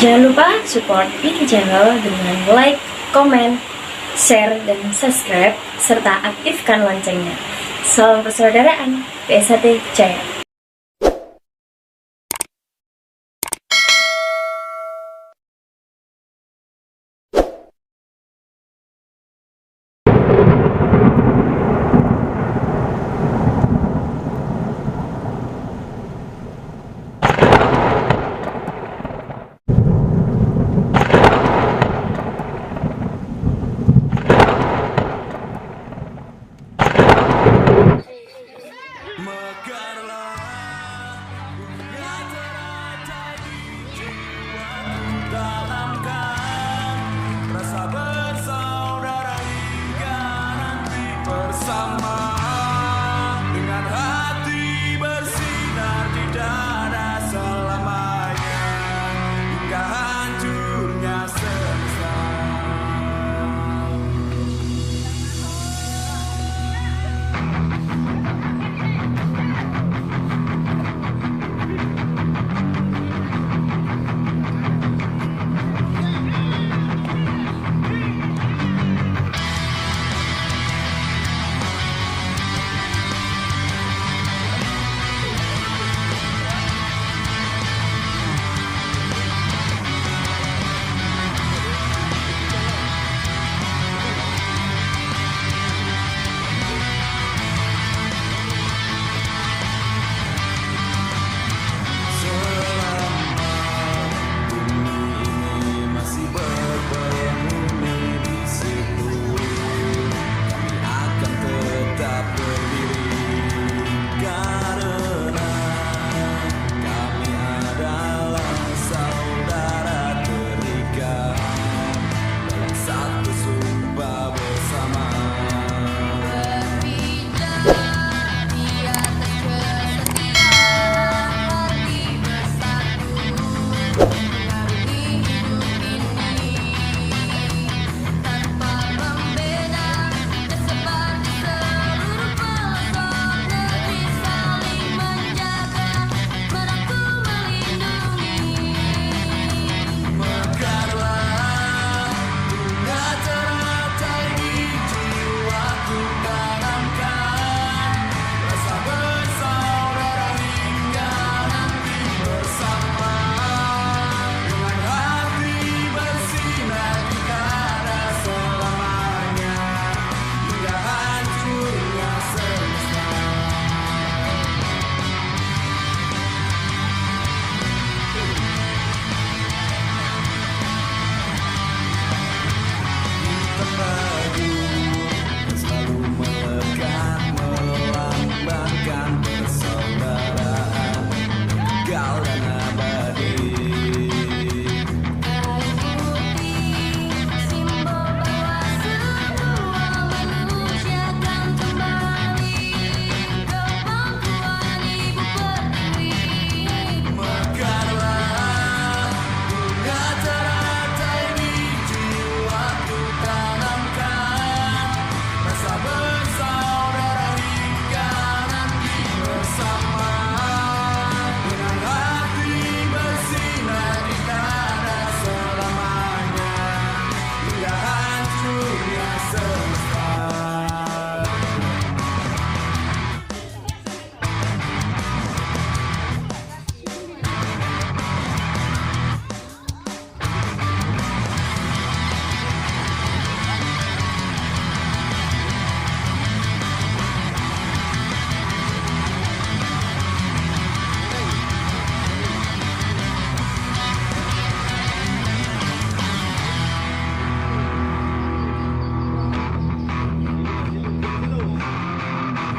Jangan lupa support ini channel dengan like, komen, share, dan subscribe, serta aktifkan loncengnya. Salam persaudaraan, PSHT Jaya.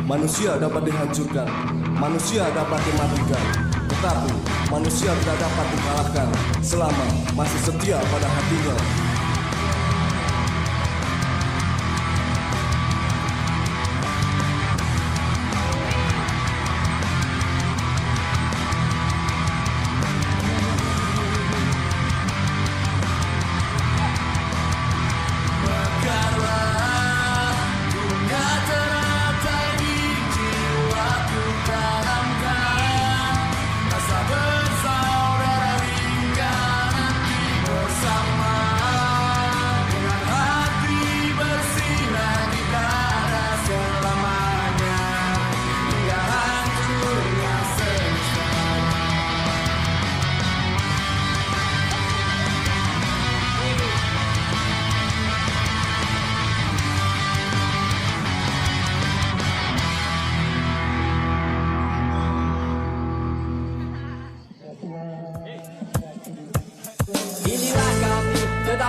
Manusia dapat dihancurkan, manusia dapat dimatikan, tetapi manusia tidak dapat dikalahkan selama masih setia pada hatinya.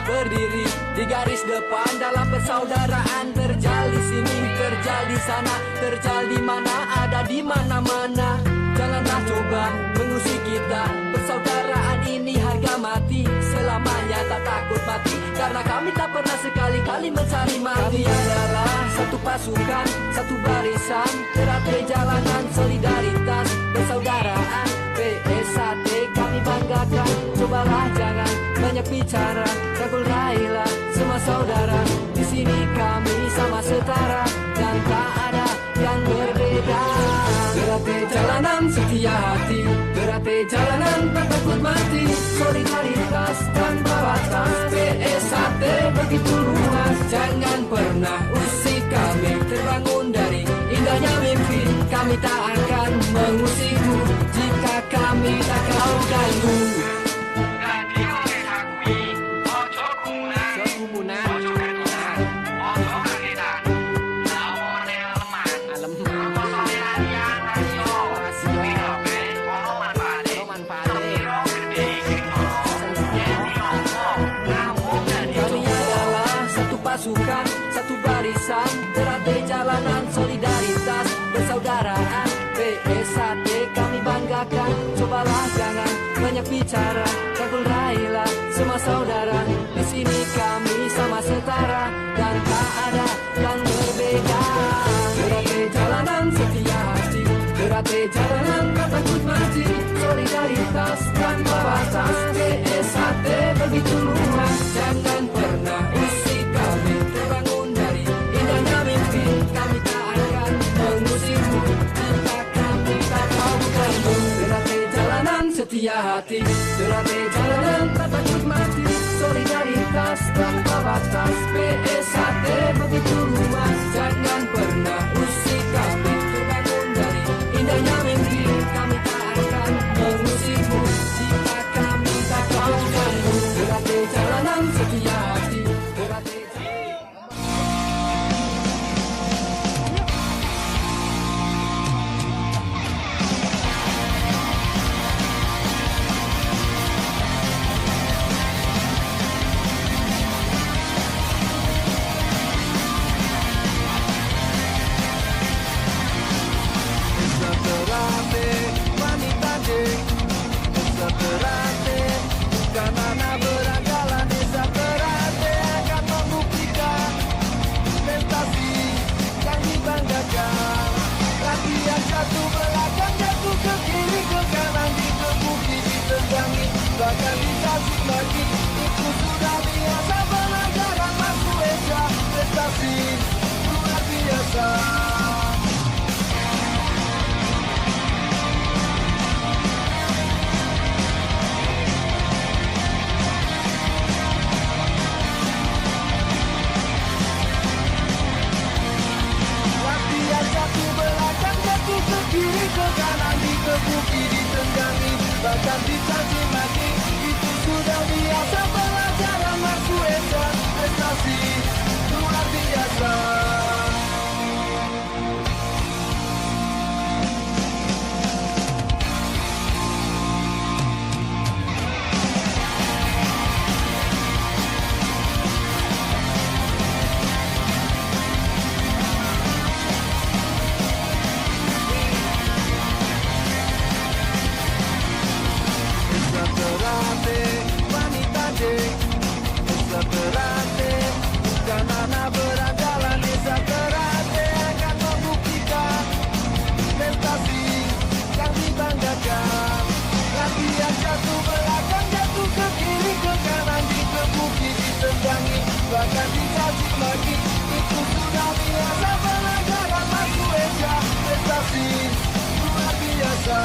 berdiri di garis depan dalam persaudaraan. Terjal di sini, terjal di sana, terjal di mana, ada di mana-mana. Janganlah coba mengusik kita, persaudaraan ini harga mati. Selamanya tak takut mati, karena kami tak pernah sekali-kali mencari mati. Kami adalah satu pasukan, satu barisan, teratai jalanan solidaritas persaudaraan. PSAT kami banggakan, cobalah jangan banyak bicara, rangkul raihlah semua saudara. Di sini kami sama setara dan tak ada yang berbeda. Teratai jalanan setia hati, teratai jalanan tak takut mati. Solidaritas tanpa batas, PSAT begitu luas. Jangan pernah usik kami, terbangun dari indahnya mimpi. Kami tak akan mengusikmu jika kami tak kau ganggu. Pasukan, satu barisan, teratai jalanan solidaritas persaudaraan. PSAT kami banggakan, cobalah jangan banyak bicara, rangkul raihlah semua saudara. Di sini kami sama setara dan tak ada yang berbeda. Teratai jalanan setia hati, teratai jalanan tak takut mati. Solidaritas tanpa batas, PSAT begitu luas. Jangan pernah usik kami, terbangun dari indahnya mimpi. Kami tak akan mengusikmu jika kami tak mau ganggu. Teratai jalanan setia hati, teratai jalanan tak takut mati. Solidaritas tanpa batas, PSAT begitu luas. Jangan pernah usik kami, terbangun dari indahnya mimpi. Kami tak akan mengusikmu jika kami tak mau ganggu. Teratai jalanan setia hati, teratai Terate wanita dek, desa terate bukan anak beragalan. Desa terate akan membuktikan prestasi yang dibanggakan. Latihan satu belakang, jatuh ke kiri ke kanan, dikebuki ditendangi, bahkan dicaci maki. Itu sudah biasa, pelajaran masuk Esa. Prestasi luar biasa. Jatuh belakang, jatuh ke kiri ke kanan, dikebuki ditendang, bahkan dicaci maki. Itu sudah biasa, pelajaran masuk Esa. Prestasi luar biasa. Terate wanita dek, desa terate bukan anak beragalan. Desa terate akan membuktikan prestasi yang dibanggakan. Latihan jatuh belakang, jatuh ke kiri ke kanan, dikebuki ditendangi, bahkan dicaci maki. Itu sudah biasa, pelajaran masuk Esa. Prestasi luar biasa.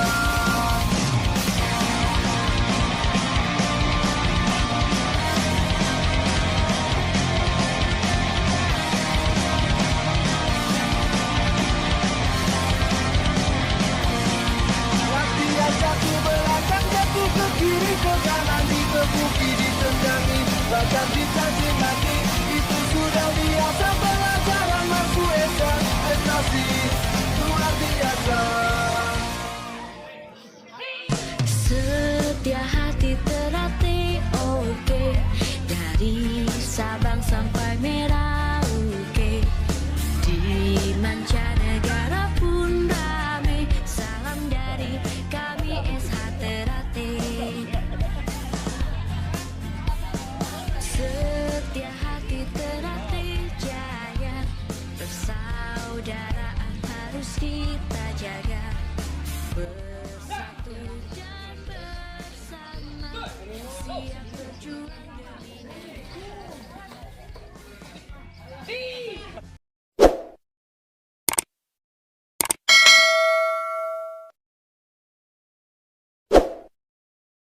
Jatuh belakang, jatuh ke kiri ke kanan, dikebuki ditendangi, bahkan dicaci maki. Itu sudah biasa, pelajaran masuk Esa. Prestasi luar biasa. Setia hati terlatih, oke. Dari berjuang demi negeri.